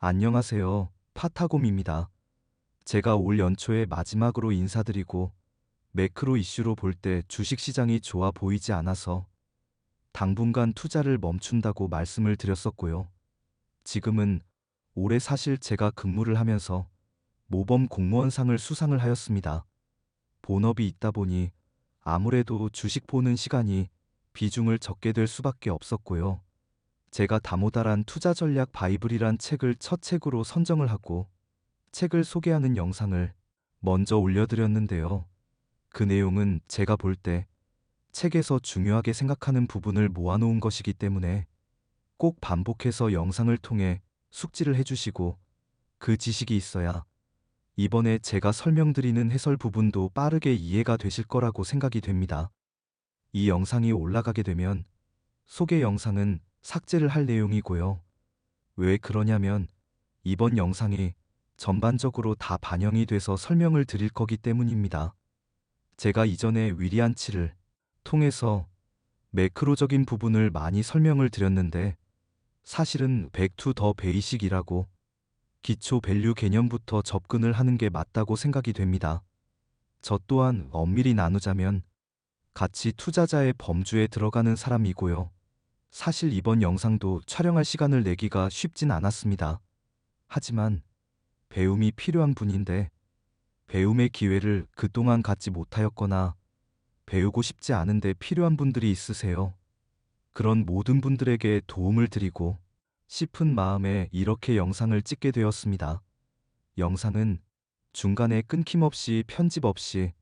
안녕하세요. 파타곰입니다. 제가 올 연초에 마지막으로 인사드리고 매크로 이슈로 볼 때 주식시장이 좋아 보이지 않아서 당분간 투자를 멈춘다고 말씀을 드렸었고요. 지금은 올해 사실 제가 근무를 하면서 모범 공무원상을 수상을 하였습니다. 본업이 있다 보니 아무래도 주식 보는 시간이 비중을 적게 될 수밖에 없었고요. 제가 다모다란 투자 전략 바이블이란 책을 첫 책으로 선정을 하고 책을 소개하는 영상을 먼저 올려드렸는데요. 그 내용은 제가 볼 때 책에서 중요하게 생각하는 부분을 모아놓은 것이기 때문에 꼭 반복해서 영상을 통해 숙지를 해주시고 그 지식이 있어야 이번에 제가 설명드리는 해설 부분도 빠르게 이해가 되실 거라고 생각이 됩니다. 이 영상이 올라가게 되면 소개 영상은 삭제를 할 내용이고요. 왜 그러냐면 이번 영상이 전반적으로 다 반영이 돼서 설명을 드릴 거기 때문입니다. 제가 이전에 위리안치를 통해서 매크로적인 부분을 많이 설명을 드렸는데 사실은 백투 더 베이식이라고 기초 밸류 개념부터 접근을 하는 게 맞다고 생각이 됩니다. 저 또한 엄밀히 나누자면 가치 투자자의 범주에 들어가는 사람이고요. 사실 이번 영상도 촬영할 시간을 내기가 쉽진 않았습니다. 하지만 배움이 필요한 분인데 배움의 기회를 그동안 갖지 못하였거나 배우고 싶지 않은데 필요한 분들이 있으세요. 그런 모든 분들에게 도움을 드리고 싶은 마음에 이렇게 영상을 찍게 되었습니다. 영상은 중간에 끊김없이 편집 없이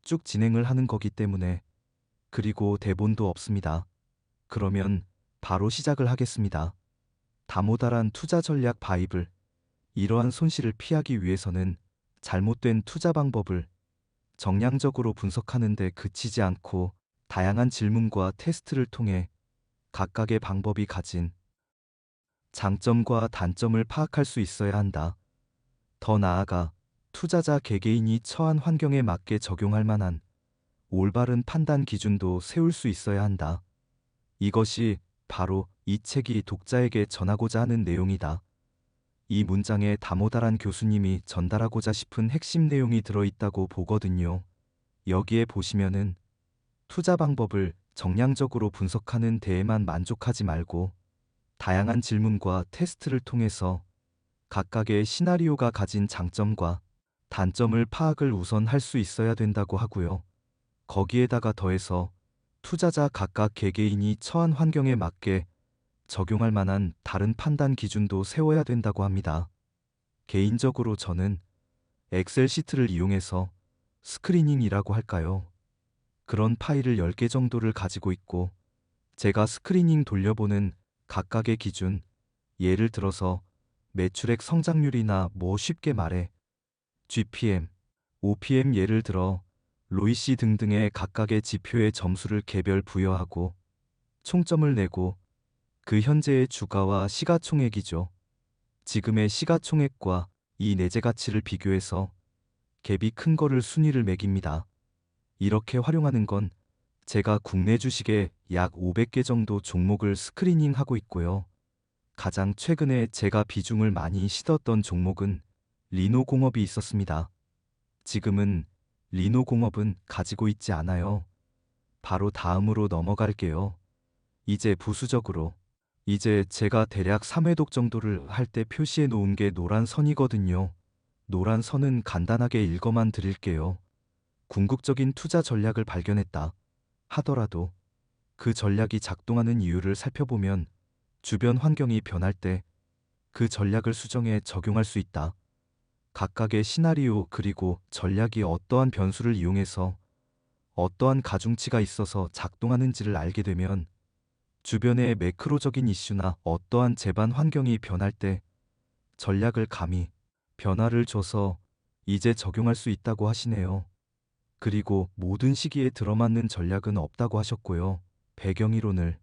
쭉 진행을 하는 거기 때문에 그리고 대본도 없습니다. 그러면 바로 시작을 하겠습니다. 다모다란 투자 전략 바이블. 이러한 손실을 피하기 위해서는 잘못된 투자 방법을 정량적으로 분석하는 데 그치지 않고 다양한 질문과 테스트를 통해 각각의 방법이 가진 장점과 단점을 파악할 수 있어야 한다. 더 나아가 투자자 개개인이 처한 환경에 맞게 적용할 만한 올바른 판단 기준도 세울 수 있어야 한다. 이것이 바로 이 책이 독자에게 전하고자 하는 내용이다. 이 문장에 다모다란 교수님이 전달하고자 싶은 핵심 내용이 들어있다고 보거든요. 여기에 보시면은 투자 방법을 정량적으로 분석하는 데에만 만족하지 말고 다양한 질문과 테스트를 통해서 각각의 시나리오가 가진 장점과 단점을 파악을 우선 할 수 있어야 된다고 하고요. 거기에다가 더해서 투자자 각각 개개인이 처한 환경에 맞게 적용할 만한 다른 판단 기준도 세워야 된다고 합니다. 개인적으로 저는 엑셀 시트를 이용해서 스크리닝이라고 할까요? 그런 파일을 10개 정도를 가지고 있고 제가 스크리닝 돌려보는 각각의 기준, 예를 들어서 매출액 성장률이나 쉽게 말해 GPM, OPM 예를 들어 로이시 등등의 각각의 지표의 점수를 개별 부여하고 총점을 내고 그 현재의 주가와 시가총액이죠. 지금의 시가총액과 이 내재 가치를 비교해서 갭이 큰 거를 순위를 매깁니다. 이렇게 활용하는 건 제가 국내 주식에 약 500개 정도 종목을 스크리닝하고 있고요. 가장 최근에 제가 비중을 많이 싣었던 종목은 리노공업이 있었습니다. 지금은 리노공업은 가지고 있지 않아요. 바로 다음으로 넘어갈게요. 이제 부수적으로. 이제 제가 대략 3회독 정도를 할 때 표시해 놓은 게 노란 선이거든요. 노란 선은 간단하게 읽어만 드릴게요. 궁극적인 투자 전략을 발견했다 하더라도 그 전략이 작동하는 이유를 살펴보면 주변 환경이 변할 때 그 전략을 수정해 적용할 수 있다. 각각의 시나리오 그리고 전략이 어떠한 변수를 이용해서 어떠한 가중치가 있어서 작동하는지를 알게 되면 주변의 매크로적인 이슈나 어떠한 재반 환경이 변할 때 전략을 감히 변화를 줘서 이제 적용할 수 있다고 하시네요. 그리고 모든 시기에 들어맞는 전략은 없다고 하셨고요. 배경이론을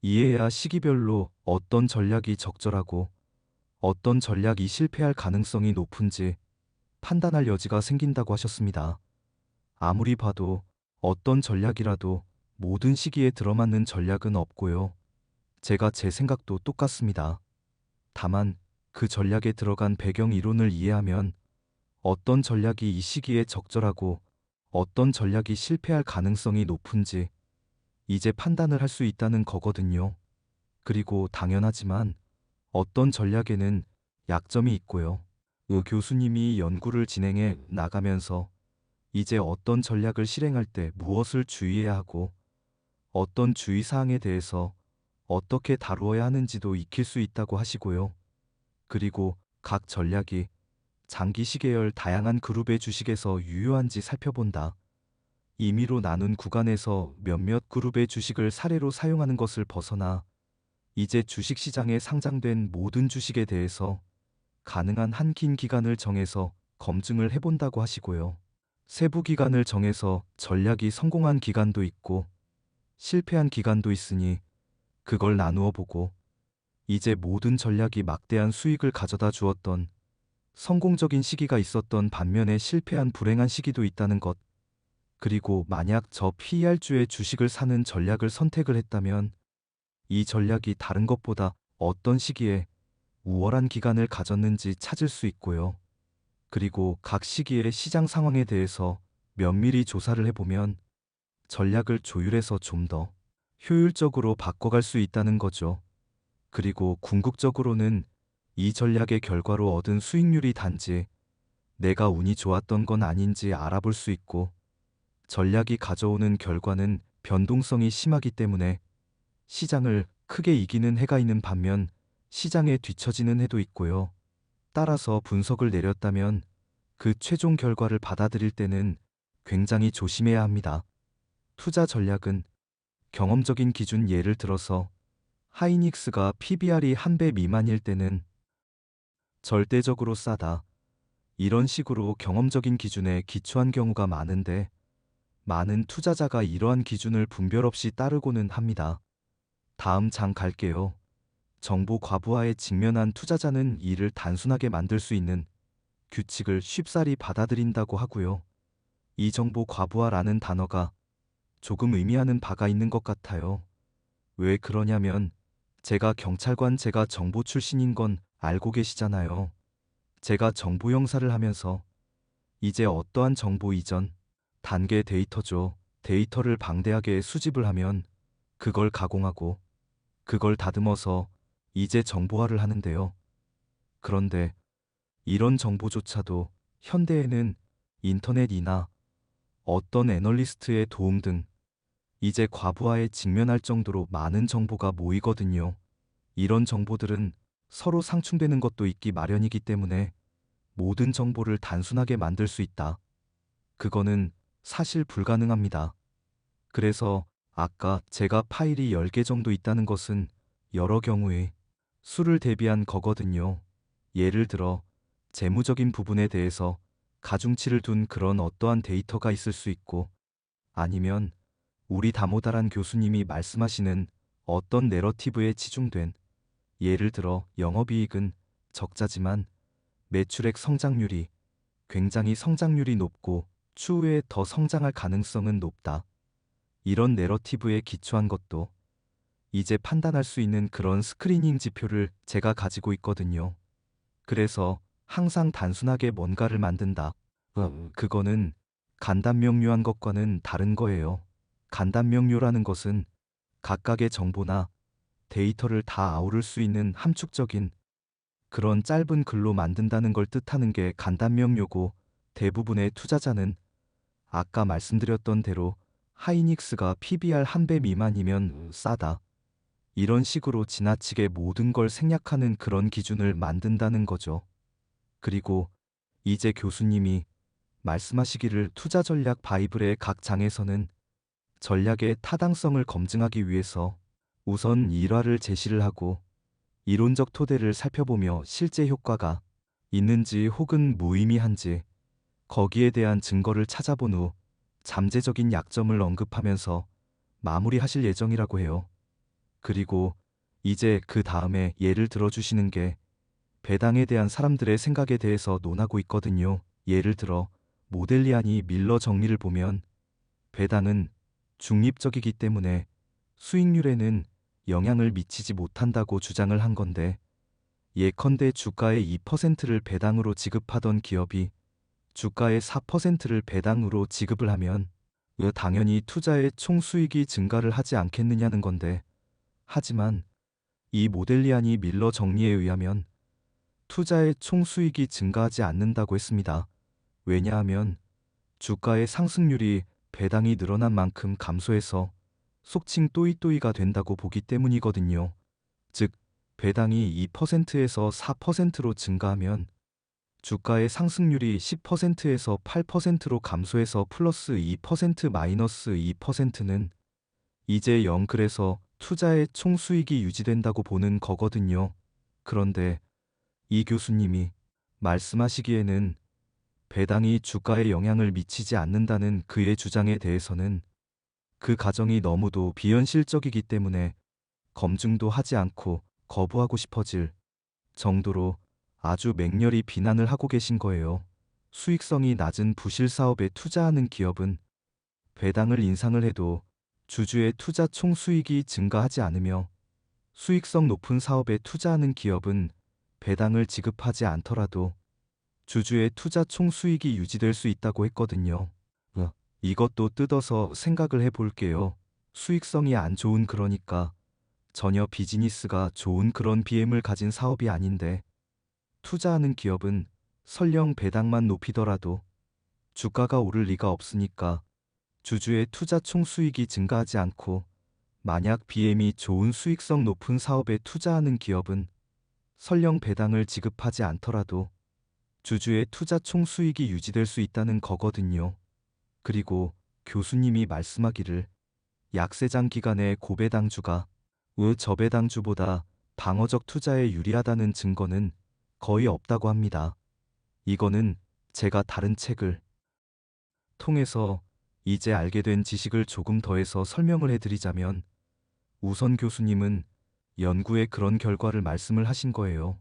이해해야 시기별로 어떤 전략이 적절하고 어떤 전략이 실패할 가능성이 높은지 판단할 여지가 생긴다고 하셨습니다. 아무리 봐도 어떤 전략이라도 모든 시기에 들어맞는 전략은 없고요. 제가 제 생각도 똑같습니다. 다만 그 전략에 들어간 배경 이론을 이해하면 어떤 전략이 이 시기에 적절하고 어떤 전략이 실패할 가능성이 높은지 이제 판단을 할 수 있다는 거거든요. 그리고 당연하지만 어떤 전략에는 약점이 있고요. 교수님이 연구를 진행해 나가면서 이제 어떤 전략을 실행할 때 무엇을 주의해야 하고 어떤 주의사항에 대해서 어떻게 다루어야 하는지도 익힐 수 있다고 하시고요. 그리고 각 전략이 장기 시계열 다양한 그룹의 주식에서 유효한지 살펴본다. 임의로 나눈 구간에서 몇몇 그룹의 주식을 사례로 사용하는 것을 벗어나 이제 주식시장에 상장된 모든 주식에 대해서 가능한 한 긴 기간을 정해서 검증을 해본다고 하시고요. 세부 기간을 정해서 전략이 성공한 기간도 있고 실패한 기간도 있으니 그걸 나누어 보고 이제 모든 전략이 막대한 수익을 가져다 주었던 성공적인 시기가 있었던 반면에 실패한 불행한 시기도 있다는 것. 그리고 만약 저 PER주의 주식을 사는 전략을 선택을 했다면 이 전략이 다른 것보다 어떤 시기에 우월한 기간을 가졌는지 찾을 수 있고요. 그리고 각 시기의 시장 상황에 대해서 면밀히 조사를 해보면 전략을 조율해서 좀 더 효율적으로 바꿔갈 수 있다는 거죠. 그리고 궁극적으로는 이 전략의 결과로 얻은 수익률이 단지 내가 운이 좋았던 건 아닌지 알아볼 수 있고 전략이 가져오는 결과는 변동성이 심하기 때문에 시장을 크게 이기는 해가 있는 반면 시장에 뒤처지는 해도 있고요. 따라서 분석을 내렸다면 그 최종 결과를 받아들일 때는 굉장히 조심해야 합니다. 투자 전략은 경험적인 기준 예를 들어서 하이닉스가 PBR이 1배 미만일 때는 절대적으로 싸다. 이런 식으로 경험적인 기준에 기초한 경우가 많은데 많은 투자자가 이러한 기준을 분별 없이 따르고는 합니다. 다음 장 갈게요. 정보 과부하에 직면한 투자자는 이를 단순하게 만들 수 있는 규칙을 쉽사리 받아들인다고 하고요. 이 정보 과부하라는 단어가 조금 의미하는 바가 있는 것 같아요. 왜 그러냐면 제가 경찰관 제가 정보 출신인 건 알고 계시잖아요. 제가 정보 형사를 하면서 이제 어떠한 정보 이전 단계 데이터죠. 데이터를 방대하게 수집을 하면 그걸 가공하고 그걸 다듬어서 이제 정보화를 하는데요. 그런데 이런 정보조차도 현대에는 인터넷이나 어떤 애널리스트의 도움 등 이제 과부하에 직면할 정도로 많은 정보가 모이거든요. 이런 정보들은 서로 상충되는 것도 있기 마련이기 때문에 모든 정보를 단순하게 만들 수 있다. 그거는 사실 불가능합니다. 그래서 아까 제가 파일이 10개 정도 있다는 것은 여러 경우의 수를 대비한 거거든요. 예를 들어 재무적인 부분에 대해서 가중치를 둔 그런 어떠한 데이터가 있을 수 있고 아니면 우리 다모다란 교수님이 말씀하시는 어떤 내러티브에 치중된 예를 들어 영업이익은 적자지만 매출액 성장률이 굉장히 성장률이 높고 추후에 더 성장할 가능성은 높다. 이런 내러티브에 기초한 것도 이제 판단할 수 있는 그런 스크리닝 지표를 제가 가지고 있거든요. 그래서 항상 단순하게 뭔가를 만든다. 그거는 간단명료한 것과는 다른 거예요. 간단명료라는 것은 각각의 정보나 데이터를 다 아우를 수 있는 함축적인 그런 짧은 글로 만든다는 걸 뜻하는 게 간단명료고 대부분의 투자자는 아까 말씀드렸던 대로 하이닉스가 PBR 1배 미만이면 싸다. 이런 식으로 지나치게 모든 걸 생략하는 그런 기준을 만든다는 거죠. 그리고 이제 교수님이 말씀하시기를 투자 전략 바이블의 각 장에서는 전략의 타당성을 검증하기 위해서 우선 일화를 제시를 하고 이론적 토대를 살펴보며 실제 효과가 있는지 혹은 무의미한지 거기에 대한 증거를 찾아본 후 잠재적인 약점을 언급하면서 마무리하실 예정이라고 해요. 그리고 이제 그 다음에 예를 들어주시는 게 배당에 대한 사람들의 생각에 대해서 논하고 있거든요. 예를 들어 모델리안이 밀러 정리를 보면 배당은 중립적이기 때문에 수익률에는 영향을 미치지 못한다고 주장을 한 건데 예컨대 주가의 2%를 배당으로 지급하던 기업이 주가의 4%를 배당으로 지급을 하면 당연히 투자의 총 수익이 증가를 하지 않겠느냐는 건데, 하지만 이 모델리아니 밀러 정리에 의하면 투자의 총 수익이 증가하지 않는다고 했습니다. 왜냐하면 주가의 상승률이 배당이 늘어난 만큼 감소해서 속칭 또이또이가 된다고 보기 때문이거든요. 즉, 배당이 2%에서 4%로 증가하면 주가의 상승률이 10%에서 8%로 감소해서 플러스 2% 마이너스 2%는 이제 0, 그래서 투자의 총 수익이 유지된다고 보는 거거든요. 그런데 이 교수님이 말씀하시기에는 배당이 주가에 영향을 미치지 않는다는 그의 주장에 대해서는 그 가정이 너무도 비현실적이기 때문에 검증도 하지 않고 거부하고 싶어질 정도로 아주 맹렬히 비난을 하고 계신 거예요. 수익성이 낮은 부실 사업에 투자하는 기업은 배당을 인상을 해도 주주의 투자 총 수익이 증가하지 않으며, 수익성 높은 사업에 투자하는 기업은 배당을 지급하지 않더라도 주주의 투자 총 수익이 유지될 수 있다고 했거든요. 이것도 뜯어서 생각을 해볼게요. 수익성이 안 좋은, 그러니까 전혀 비즈니스가 좋은 그런 BM을 가진 사업이 아닌데, 투자하는 기업은 설령 배당만 높이더라도 주가가 오를 리가 없으니까 주주의 투자 총 수익이 증가하지 않고, 만약 BM이 좋은 수익성 높은 사업에 투자하는 기업은 설령 배당을 지급하지 않더라도 주주의 투자 총 수익이 유지될 수 있다는 거거든요. 그리고 교수님이 말씀하기를 약세장 기간에 고배당주가 저배당주보다 방어적 투자에 유리하다는 증거는 거의 없다고 합니다. 이거는 제가 다른 책을 통해서 이제 알게 된 지식을 조금 더해서 설명을 해드리자면, 우선 교수님은 연구에 그런 결과를 말씀을 하신 거예요.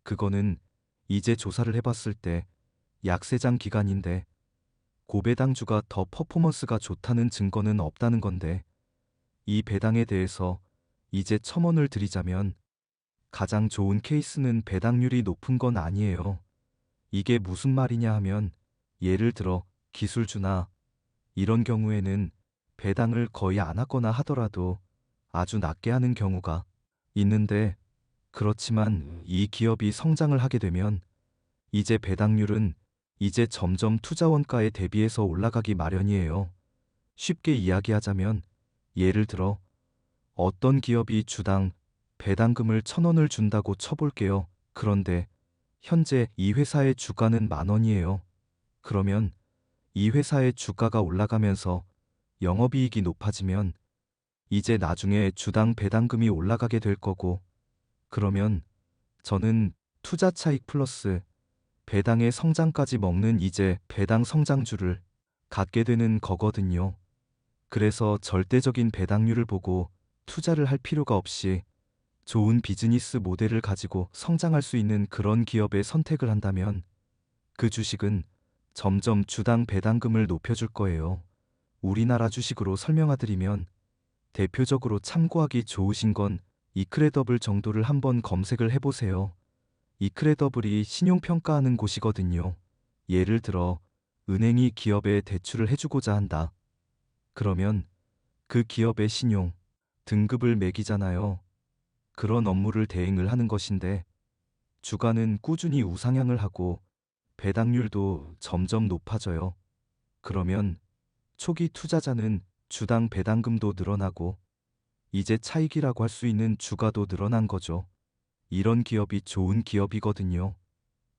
그거는 이제 조사를 해봤을 때 약세장 기간인데 고배당주가 더 퍼포먼스가 좋다는 증거는 없다는 건데, 이 배당에 대해서 이제 첨언을 드리자면 가장 좋은 케이스는 배당률이 높은 건 아니에요. 이게 무슨 말이냐 하면, 예를 들어 기술주나 이런 경우에는 배당을 거의 안 하거나 하더라도 아주 낮게 하는 경우가 있는데, 그렇지만 이 기업이 성장을 하게 되면 이제 배당률은 이제 점점 투자 원가에 대비해서 올라가기 마련이에요. 쉽게 이야기하자면, 예를 들어 어떤 기업이 주당 배당금을 1,000원을 준다고 쳐볼게요. 그런데 현재 이 회사의 주가는 10,000원이에요. 그러면 이 회사의 주가가 올라가면서 영업이익이 높아지면 이제 나중에 주당 배당금이 올라가게 될 거고, 그러면 저는 투자 차익 플러스 배당의 성장까지 먹는 이제 배당 성장주를 갖게 되는 거거든요. 그래서 절대적인 배당률을 보고 투자를 할 필요가 없이 좋은 비즈니스 모델을 가지고 성장할 수 있는 그런 기업에 선택을 한다면 그 주식은 점점 주당 배당금을 높여줄 거예요. 우리나라 주식으로 설명해드리면 대표적으로 참고하기 좋으신 건 이크레더블 정도를 한번 검색을 해보세요. 이크레더블이 신용평가하는 곳이거든요. 예를 들어 은행이 기업에 대출을 해주고자 한다. 그러면 그 기업의 신용 등급을 매기잖아요. 그런 업무를 대행을 하는 것인데, 주가는 꾸준히 우상향을 하고 배당률도 점점 높아져요. 그러면 초기 투자자는 주당 배당금도 늘어나고 이제 차익이라고 할 수 있는 주가도 늘어난 거죠. 이런 기업이 좋은 기업이거든요.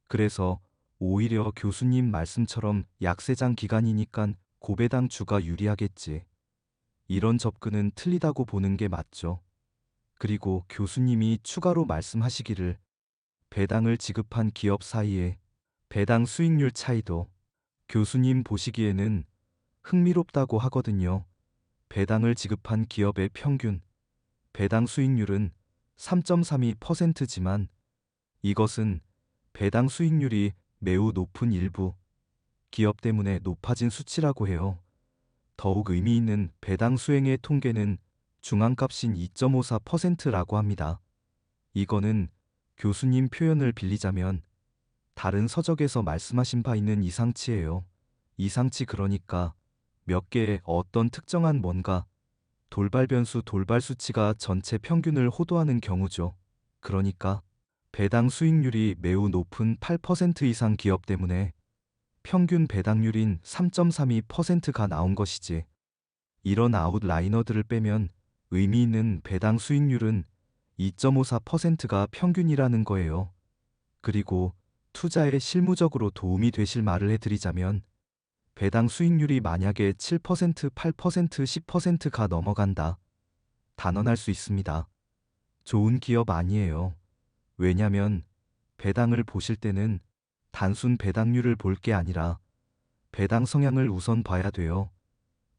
그래서 오히려 교수님 말씀처럼 약세장 기간이니깐 고배당 주가 유리하겠지, 이런 접근은 틀리다고 보는 게 맞죠. 그리고 교수님이 추가로 말씀하시기를 배당을 지급한 기업 사이의 배당 수익률 차이도 교수님 보시기에는 흥미롭다고 하거든요. 배당을 지급한 기업의 평균 배당 수익률은 3.32%지만 이것은 배당 수익률이 매우 높은 일부 기업 때문에 높아진 수치라고 해요. 더욱 의미 있는 배당 수행의 통계는 중앙값인 2.54%라고 합니다. 이거는 교수님 표현을 빌리자면 다른 서적에서 말씀하신 바 있는 이상치예요. 이상치 그러니까 몇 개의 어떤 특정한 뭔가 돌발 변수 돌발 수치가 전체 평균을 호도하는 경우죠. 그러니까 배당 수익률이 매우 높은 8% 이상 기업 때문에 평균 배당률인 3.32%가 나온 것이지. 이런 아웃라이너들을 빼면 의미 있는 배당 수익률은 2.54%가 평균이라는 거예요. 그리고 투자에 실무적으로 도움이 되실 말을 해드리자면 배당 수익률이 만약에 7%, 8%, 10%가 넘어간다. 단언할 수 있습니다. 좋은 기업 아니에요. 왜냐면 배당을 보실 때는 단순 배당률을 볼 게 아니라 배당 성향을 우선 봐야 돼요.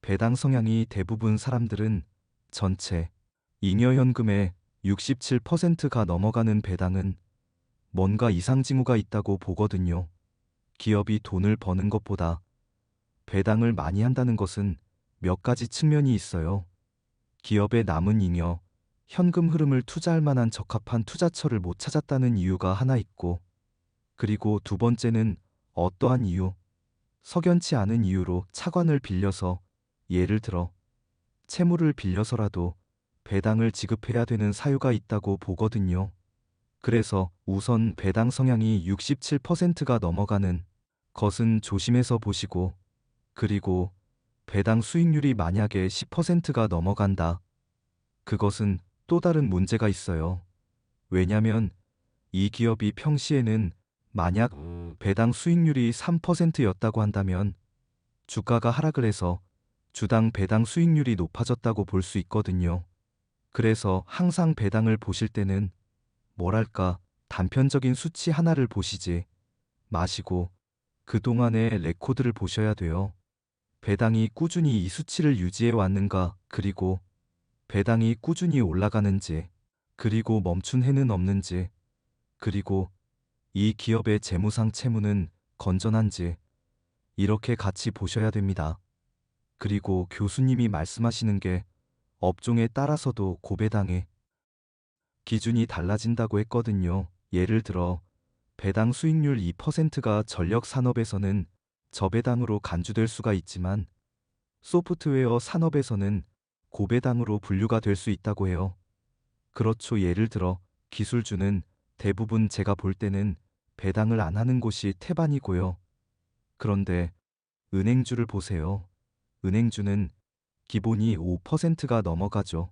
배당 성향이 대부분 사람들은 전체 잉여현금의 67%가 넘어가는 배당은 뭔가 이상 징후가 있다고 보거든요. 기업이 돈을 버는 것보다 배당을 많이 한다는 것은 몇 가지 측면이 있어요. 기업의 남은 잉여, 현금 흐름을 투자할 만한 적합한 투자처를 못 찾았다는 이유가 하나 있고, 그리고 두 번째는 어떠한 이유, 석연치 않은 이유로 차관을 빌려서, 예를 들어 채무를 빌려서라도 배당을 지급해야 되는 사유가 있다고 보거든요. 그래서 우선 배당 성향이 67%가 넘어가는 것은 조심해서 보시고, 그리고 배당 수익률이 만약에 10%가 넘어간다. 그것은 또 다른 문제가 있어요. 왜냐면 이 기업이 평시에는 만약 배당 수익률이 3%였다고 한다면 주가가 하락을 해서 주당 배당 수익률이 높아졌다고 볼 수 있거든요. 그래서 항상 배당을 보실 때는 뭐랄까 단편적인 수치 하나를 보시지 마시고 그동안의 레코드를 보셔야 돼요. 배당이 꾸준히 이 수치를 유지해 왔는가, 그리고 배당이 꾸준히 올라가는지, 그리고 멈춘 해는 없는지, 그리고 이 기업의 재무상 채무는 건전한지, 이렇게 같이 보셔야 됩니다. 그리고 교수님이 말씀하시는 게 업종에 따라서도 고배당의 기준이 달라진다고 했거든요. 예를 들어 배당 수익률 2%가 전력 산업에서는 저배당으로 간주될 수가 있지만 소프트웨어 산업에서는 고배당으로 분류가 될 수 있다고 해요. 그렇죠. 예를 들어 기술주는 대부분 제가 볼 때는 배당을 안 하는 곳이 태반이고요. 그런데 은행주를 보세요. 은행주는 기본이 5%가 넘어가죠.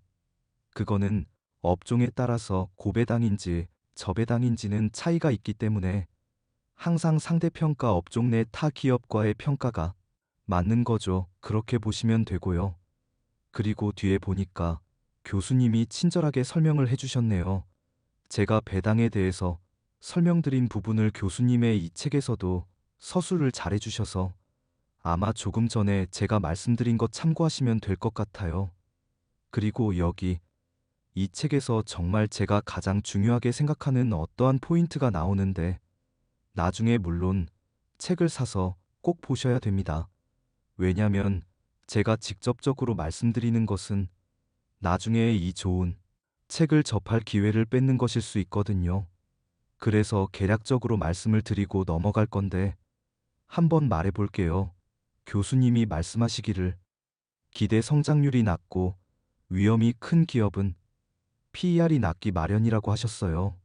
그거는 업종에 따라서 고배당인지 저배당인지는 차이가 있기 때문에 항상 상대평가 업종 내 타 기업과의 평가가 맞는 거죠. 그렇게 보시면 되고요. 그리고 뒤에 보니까 교수님이 친절하게 설명을 해주셨네요. 제가 배당에 대해서 설명드린 부분을 교수님의 이 책에서도 서술을 잘 해주셔서 아마 조금 전에 제가 말씀드린 것 참고하시면 될 것 같아요. 그리고 여기 이 책에서 정말 제가 가장 중요하게 생각하는 어떠한 포인트가 나오는데 나중에 물론 책을 사서 꼭 보셔야 됩니다. 왜냐면 제가 직접적으로 말씀드리는 것은 나중에 이 좋은 책을 접할 기회를 뺏는 것일 수 있거든요. 그래서 개략적으로 말씀을 드리고 넘어갈 건데 한번 말해 볼게요. 교수님이 말씀하시기를 기대 성장률이 낮고 위험이 큰 기업은 PER이 낮기 마련이라고 하셨어요.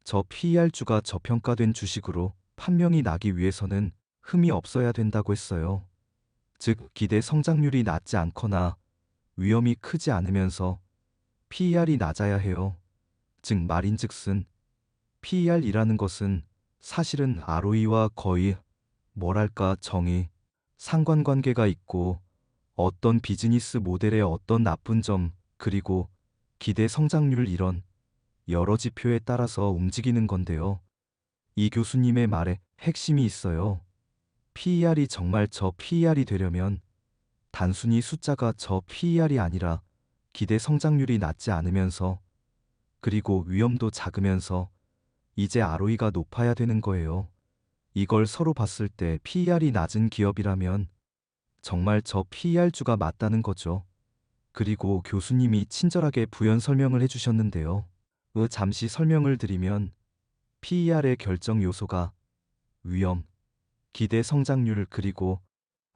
저 PER주가 저평가된 주식으로 판명이 나기 위해서는 흠이 없어야 된다고 했어요. 즉 기대 성장률이 낮지 않거나 위험이 크지 않으면서 PER이 낮아야 해요. 즉 말인즉슨 PER이라는 것은 사실은 ROE와 거의 뭐랄까 정의, 상관관계가 있고 어떤 비즈니스 모델의 어떤 나쁜 점, 그리고 기대 성장률 이런 여러 지표에 따라서 움직이는 건데요. 이 교수님의 말에 핵심이 있어요. PER이 정말 저 PER이 되려면 단순히 숫자가 저 PER이 아니라 기대 성장률이 낮지 않으면서 그리고 위험도 작으면서 이제 ROE가 높아야 되는 거예요. 이걸 서로 봤을 때 PER이 낮은 기업이라면 정말 저 PER주가 맞다는 거죠. 그리고 교수님이 친절하게 부연 설명을 해주셨는데요. 잠시 설명을 드리면 PER의 결정 요소가 위험, 기대 성장률 그리고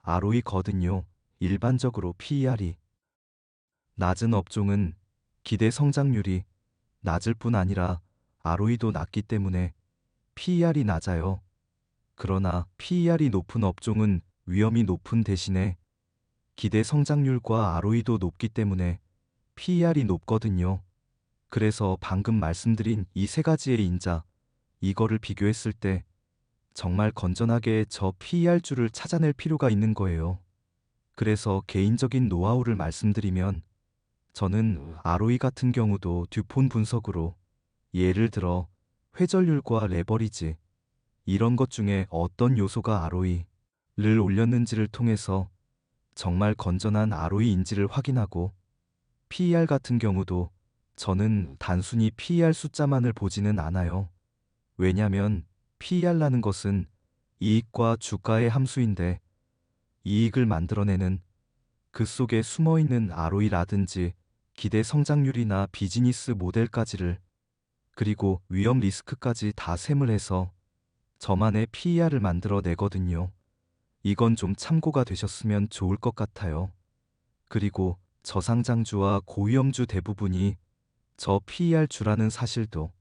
ROE거든요. 일반적으로 PER이 낮은 업종은 기대 성장률이 낮을 뿐 아니라 ROE도 낮기 때문에 PER이 낮아요. 그러나 PER이 높은 업종은 위험이 높은 대신에 기대 성장률과 ROE도 높기 때문에 PER이 높거든요. 그래서 방금 말씀드린 이 세 가지의 인자, 이거를 비교했을 때 정말 건전하게 저 PER주를 찾아낼 필요가 있는 거예요. 그래서 개인적인 노하우를 말씀드리면 저는 ROE 같은 경우도 듀폰 분석으로 예를 들어 회전율과 레버리지 이런 것 중에 어떤 요소가 ROE를 올렸는지를 통해서 정말 건전한 ROE인지를 확인하고 PER 같은 경우도 저는 단순히 PER 숫자만을 보지는 않아요. 왜냐면 PER라는 것은 이익과 주가의 함수인데 이익을 만들어내는 그 속에 숨어있는 ROE라든지 기대 성장률이나 비즈니스 모델까지를 그리고 위험 리스크까지 다 셈을 해서 저만의 PER을 만들어내거든요. 이건 좀 참고가 되셨으면 좋을 것 같아요. 그리고 저상장주와 고위험주 대부분이 저 PER주라는 사실도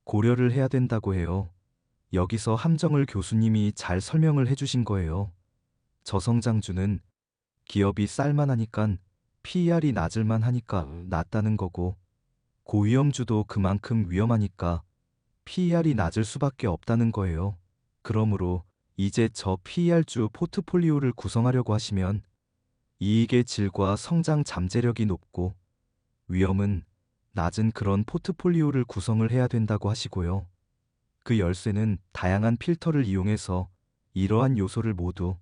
고려를 해야 된다고 해요. 여기서 함정을 교수님이 잘 설명을 해주신 거예요. 저성장주는 기업이 쌀만하니까 PER이 낮을만 하니까 낮다는 거고 고위험주도 그만큼 위험하니까 PER이 낮을 수밖에 없다는 거예요. 그러므로 이제 저 PER주 포트폴리오를 구성하려고 하시면 이익의 질과 성장 잠재력이 높고 위험은 낮은 그런 포트폴리오를 구성을 해야 된다고 하시고요. 그 열쇠는 다양한 필터를 이용해서 이러한 요소를 모두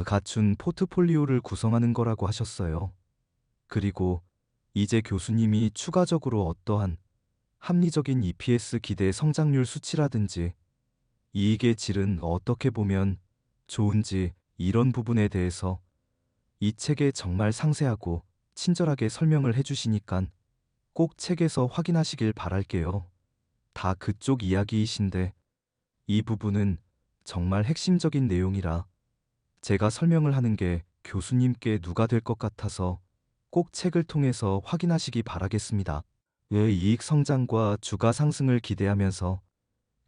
갖춘 포트폴리오를 구성하는 거라고 하셨어요. 그리고 이제 교수님이 추가적으로 어떠한 합리적인 EPS 기대 성장률 수치라든지 이익의 질은 어떻게 보면 좋은지 이런 부분에 대해서 이 책에 정말 상세하고 친절하게 설명을 해주시니까 꼭 책에서 확인하시길 바랄게요. 다 그쪽 이야기이신데 이 부분은 정말 핵심적인 내용이라 제가 설명을 하는 게 교수님께 누가 될 것 같아서 꼭 책을 통해서 확인하시기 바라겠습니다. 이익 성장과 주가 상승을 기대하면서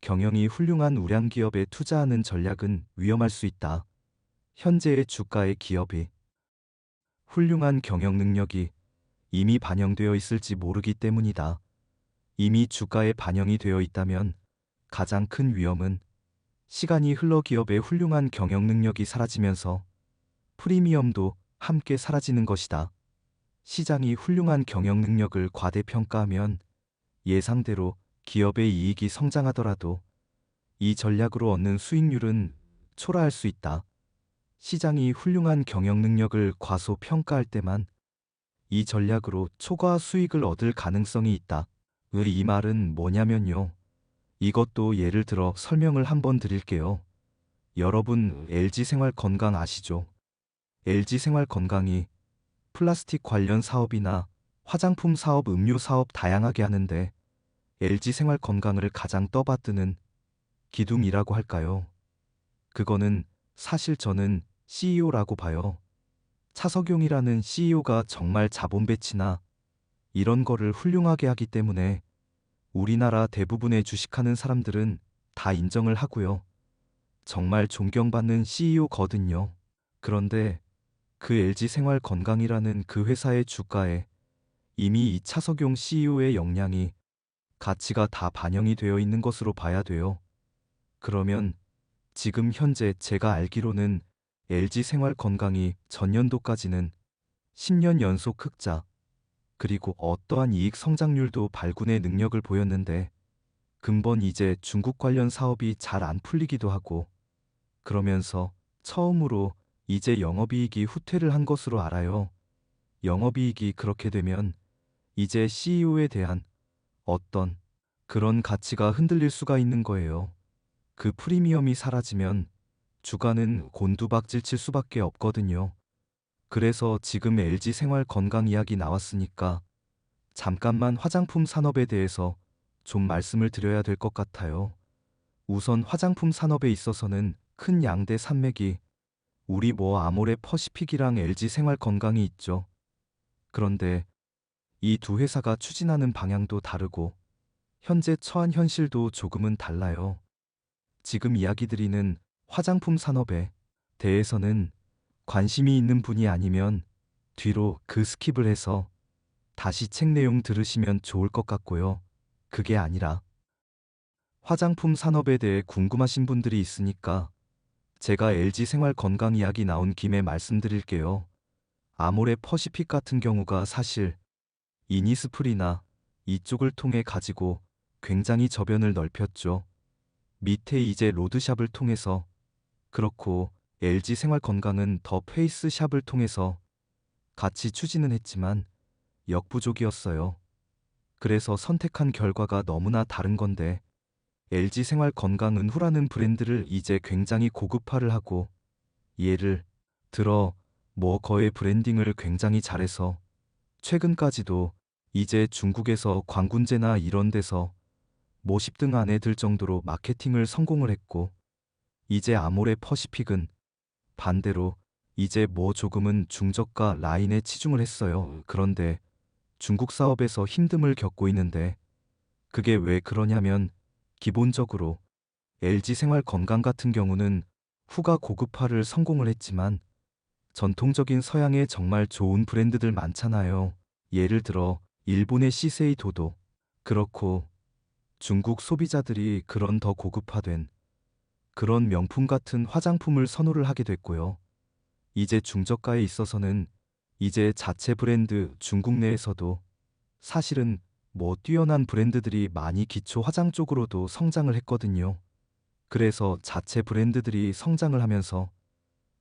경영이 훌륭한 우량기업에 투자하는 전략은 위험할 수 있다. 현재의 주가의 기업이 훌륭한 경영 능력이 이미 반영되어 있을지 모르기 때문이다. 이미 주가에 반영이 되어 있다면 가장 큰 위험은 시간이 흘러 기업의 훌륭한 경영 능력이 사라지면서 프리미엄도 함께 사라지는 것이다. 시장이 훌륭한 경영 능력을 과대평가하면 예상대로 기업의 이익이 성장하더라도 이 전략으로 얻는 수익률은 초라할 수 있다. 시장이 훌륭한 경영 능력을 과소평가할 때만 이 전략으로 초과 수익을 얻을 가능성이 있다. 이 말은 뭐냐면요. 이것도 예를 들어 설명을 한번 드릴게요. 여러분 LG생활건강 아시죠? LG생활건강이 플라스틱 관련 사업이나 화장품 사업, 음료 사업 다양하게 하는데 LG생활건강을 가장 떠받드는 기둥이라고 할까요? 그거는 사실 저는 CEO라고 봐요. 차석용이라는 CEO가 정말 자본 배치나 이런 거를 훌륭하게 하기 때문에 우리나라 대부분의 주식하는 사람들은 다 인정을 하고요. 정말 존경받는 CEO거든요. 그런데 그 LG생활건강이라는 그 회사의 주가에 이미 이 차석용 CEO의 역량이 가치가 다 반영이 되어 있는 것으로 봐야 돼요. 그러면 지금 현재 제가 알기로는 LG생활건강이 전년도까지는 10년 연속 흑자, 그리고 어떠한 이익 성장률도 발군의 능력을 보였는데 근본 이제 중국 관련 사업이 잘 안 풀리기도 하고 그러면서 처음으로 이제 영업이익이 후퇴를 한 것으로 알아요. 영업이익이 그렇게 되면 이제 CEO에 대한 어떤 그런 가치가 흔들릴 수가 있는 거예요. 그 프리미엄이 사라지면 주가는 곤두박질 칠 수밖에 없거든요. 그래서 지금 LG생활건강 이야기 나왔으니까 잠깐만 화장품 산업에 대해서 좀 말씀을 드려야 될 것 같아요. 우선 화장품 산업에 있어서는 큰 양대 산맥이 우리 아모레 퍼시픽이랑 LG 생활 건강이 있죠. 그런데 이 두 회사가 추진하는 방향도 다르고 현재 처한 현실도 조금은 달라요. 지금 이야기 드리는 화장품 산업에 대해서는 관심이 있는 분이 아니면 뒤로 스킵을 해서 다시 책 내용 들으시면 좋을 것 같고요. 그게 아니라 화장품 산업에 대해 궁금하신 분들이 있으니까 제가 LG 생활 건강 이야기 나온 김에 말씀드릴게요. 아모레 퍼시픽 같은 경우가 사실 이니스프리나 이쪽을 통해 가지고 굉장히 저변을 넓혔죠. 밑에 이제 로드샵을 통해서, 그렇고 LG 생활 건강은 더 페이스샵을 통해서 같이 추진은 했지만 역부족이었어요. 그래서 선택한 결과가 너무나 다른 건데 LG 생활 건강은 후라는 브랜드를 이제 굉장히 고급화를 하고 예를 들어 거의 브랜딩을 굉장히 잘해서 최근까지도 이제 중국에서 광군제나 이런 데서 10등 안에 들 정도로 마케팅을 성공을 했고 이제 아모레 퍼시픽은 반대로 이제 조금은 중저가 라인에 치중을 했어요. 그런데 중국 사업에서 힘듦을 겪고 있는데 그게 왜 그러냐면 기본적으로 LG 생활 건강 같은 경우는 후가 고급화를 성공을 했지만 전통적인 서양의 정말 좋은 브랜드들 많잖아요. 예를 들어 일본의 시세이도도 그렇고 중국 소비자들이 그런 더 고급화된 그런 명품 같은 화장품을 선호를 하게 됐고요. 이제 중저가에 있어서는 이제 자체 브랜드 중국 내에서도 사실은 뛰어난 브랜드들이 많이 기초 화장 쪽으로도 성장을 했거든요. 그래서 자체 브랜드들이 성장을 하면서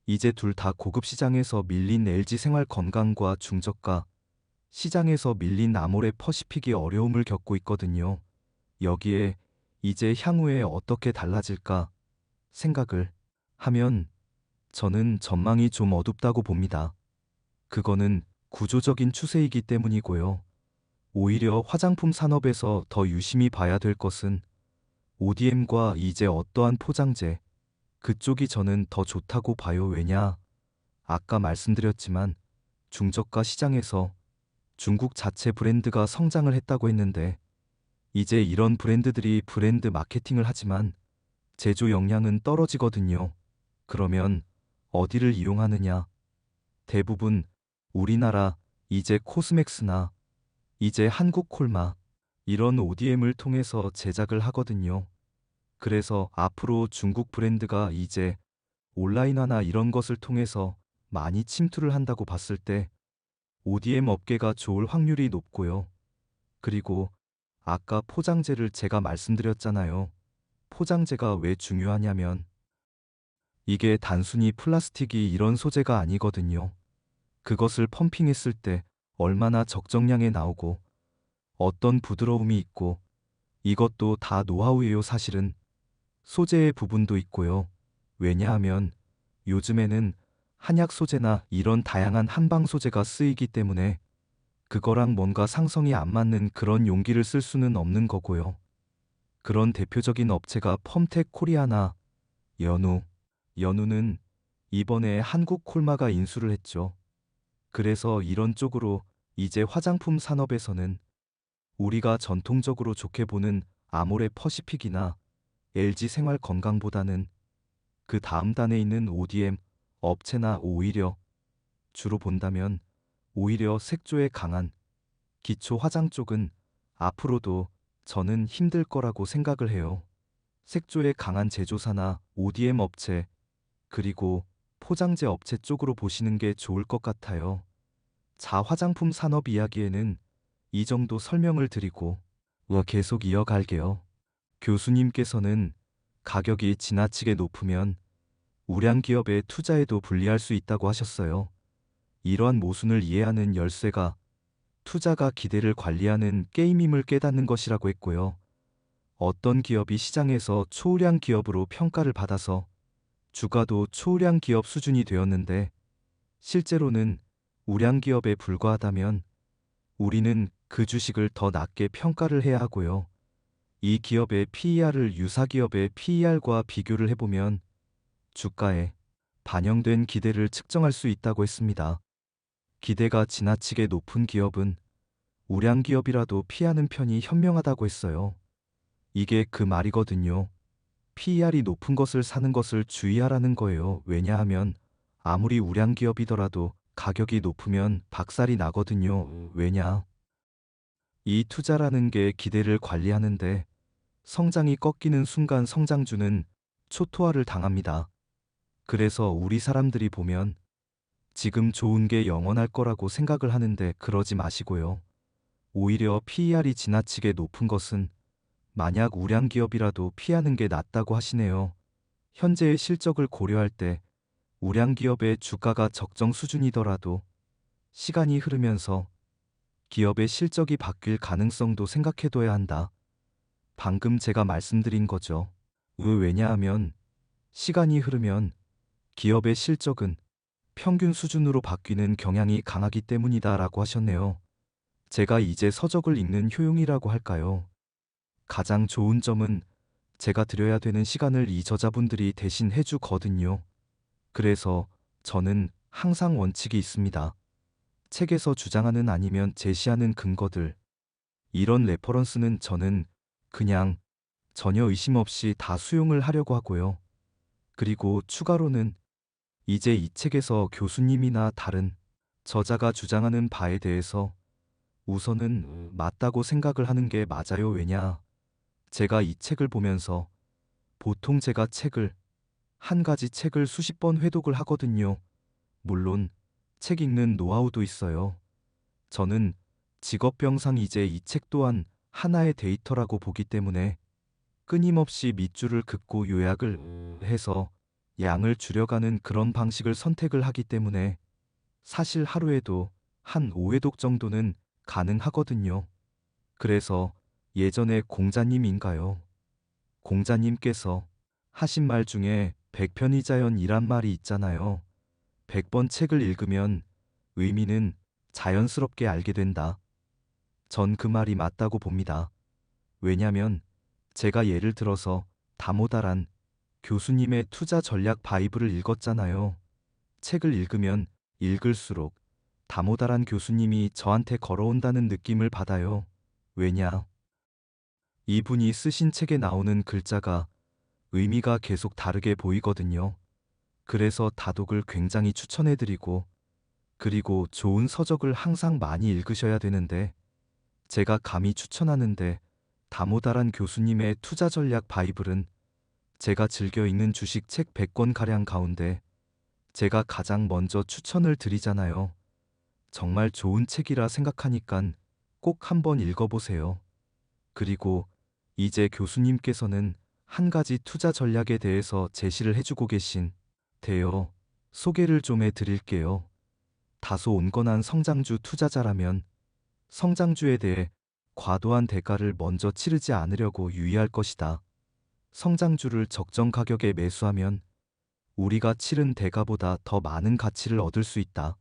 이제 둘 다 고급 시장에서 밀린 LG 생활 건강과 중저가 시장에서 밀린 아모레 퍼시픽이 어려움을 겪고 있거든요. 여기에 이제 향후에 어떻게 달라질까 생각을 하면 저는 전망이 좀 어둡다고 봅니다. 그거는 구조적인 추세이기 때문이고요. 오히려 화장품 산업에서 더 유심히 봐야 될 것은 ODM과 이제 어떠한 포장재 그쪽이 저는 더 좋다고 봐요. 왜냐? 아까 말씀드렸지만 중저가 시장에서 중국 자체 브랜드가 성장을 했다고 했는데 이제 이런 브랜드들이 브랜드 마케팅을 하지만 제조 역량은 떨어지거든요. 그러면 어디를 이용하느냐? 대부분 우리나라 이제 코스맥스나 이제 한국콜마 이런 ODM을 통해서 제작을 하거든요. 그래서 앞으로 중국 브랜드가 이제 온라인화나 이런 것을 통해서 많이 침투를 한다고 봤을 때 ODM 업계가 좋을 확률이 높고요. 그리고 아까 포장재를 제가 말씀드렸잖아요. 포장재가 왜 중요하냐면 이게 단순히 플라스틱이 이런 소재가 아니거든요. 그것을 펌핑했을 때 얼마나 적정량에 나오고 어떤 부드러움이 있고 이것도 다 노하우예요. 사실은 소재의 부분도 있고요. 왜냐하면 요즘에는 한약 소재나 이런 다양한 한방 소재가 쓰이기 때문에 그거랑 뭔가 상성이 안 맞는 그런 용기를 쓸 수는 없는 거고요. 그런 대표적인 업체가 펌텍 코리아나 연우. 연우는 이번에 한국 콜마가 인수를 했죠. 그래서 이런 쪽으로 이제 화장품 산업에서는 우리가 전통적으로 좋게 보는 아모레 퍼시픽이나 LG 생활 건강보다는 그 다음 단에 있는 ODM 업체나 오히려 주로 본다면 오히려 색조에 강한 기초 화장 쪽은 앞으로도 저는 힘들 거라고 생각을 해요. 색조에 강한 제조사나 ODM 업체 그리고 포장재 업체 쪽으로 보시는 게 좋을 것 같아요. 자, 화장품 산업 이야기에는 이 정도 설명을 드리고 계속 이어갈게요. 교수님께서는 가격이 지나치게 높으면 우량 기업에 투자해도 불리할 수 있다고 하셨어요. 이러한 모순을 이해하는 열쇠가 투자가 기대를 관리하는 게임임을 깨닫는 것이라고 했고요. 어떤 기업이 시장에서 초우량 기업으로 평가를 받아서 주가도 초우량 기업 수준이 되었는데 실제로는 우량 기업에 불과하다면 우리는 그 주식을 더 낮게 평가를 해야 하고요. 이 기업의 PER을 유사 기업의 PER과 비교를 해보면 주가에 반영된 기대를 측정할 수 있다고 했습니다. 기대가 지나치게 높은 기업은 우량 기업이라도 피하는 편이 현명하다고 했어요. 이게 그 말이거든요. PER이 높은 것을 사는 것을 주의하라는 거예요. 왜냐하면 아무리 우량 기업이더라도 가격이 높으면 박살이 나거든요. 왜냐? 이 투자라는 게 기대를 관리하는데 성장이 꺾이는 순간 성장주는 초토화를 당합니다. 그래서 우리 사람들이 보면 지금 좋은 게 영원할 거라고 생각을 하는데 그러지 마시고요. 오히려 PER이 지나치게 높은 것은 만약 우량 기업이라도 피하는 게 낫다고 하시네요. 현재의 실적을 고려할 때 우량 기업의 주가가 적정 수준이더라도 시간이 흐르면서 기업의 실적이 바뀔 가능성도 생각해둬야 한다. 방금 제가 말씀드린 거죠. 왜냐하면 시간이 흐르면 기업의 실적은 평균 수준으로 바뀌는 경향이 강하기 때문이다 라고 하셨네요. 제가 이제 서적을 읽는 효용이라고 할까요? 가장 좋은 점은 제가 드려야 되는 시간을 이 저자분들이 대신 해주거든요. 그래서 저는 항상 원칙이 있습니다. 책에서 주장하는 아니면 제시하는 근거들, 이런 레퍼런스는 저는 그냥 전혀 의심 없이 다 수용을 하려고 하고요. 그리고 추가로는 이제 이 책에서 교수님이나 다른 저자가 주장하는 바에 대해서 우선은 맞다고 생각을 하는 게 맞아요. 왜냐? 제가 이 책을 보면서 보통 제가 한 가지 책을 수십 번 회독을 하거든요. 물론 책 읽는 노하우도 있어요. 저는 직업병상 이제 이 책 또한 하나의 데이터라고 보기 때문에 끊임없이 밑줄을 긋고 요약을 해서 양을 줄여가는 그런 방식을 선택을 하기 때문에 사실 하루에도 한 5회독 정도는 가능하거든요. 그래서 예전에 공자님인가요? 공자님께서 하신 말 중에 백편이자연이란 말이 있잖아요. 100번 책을 읽으면 의미는 자연스럽게 알게 된다. 전 그 말이 맞다고 봅니다. 왜냐면 제가 예를 들어서 다모다란 교수님의 투자 전략 바이블을 읽었잖아요. 책을 읽으면 읽을수록 다모다란 교수님이 저한테 걸어온다는 느낌을 받아요. 왜냐? 이분이 쓰신 책에 나오는 글자가 의미가 계속 다르게 보이거든요. 그래서 다독을 굉장히 추천해드리고, 그리고 좋은 서적을 항상 많이 읽으셔야 되는데, 제가 감히 추천하는데 다모다란 교수님의 투자 전략 바이블은 제가 즐겨 읽는 주식 책 100권가량 가운데 제가 가장 먼저 추천을 드리잖아요. 정말 좋은 책이라 생각하니깐 꼭 한번 읽어보세요. 그리고 이제 교수님께서는 한 가지 투자 전략에 대해서 제시를 해주고 계신 데요. 소개를 좀 해드릴게요. 다소 온건한 성장주 투자자라면 성장주에 대해 과도한 대가를 먼저 치르지 않으려고 유의할 것이다. 성장주를 적정 가격에 매수하면 우리가 치른 대가보다 더 많은 가치를 얻을 수 있다.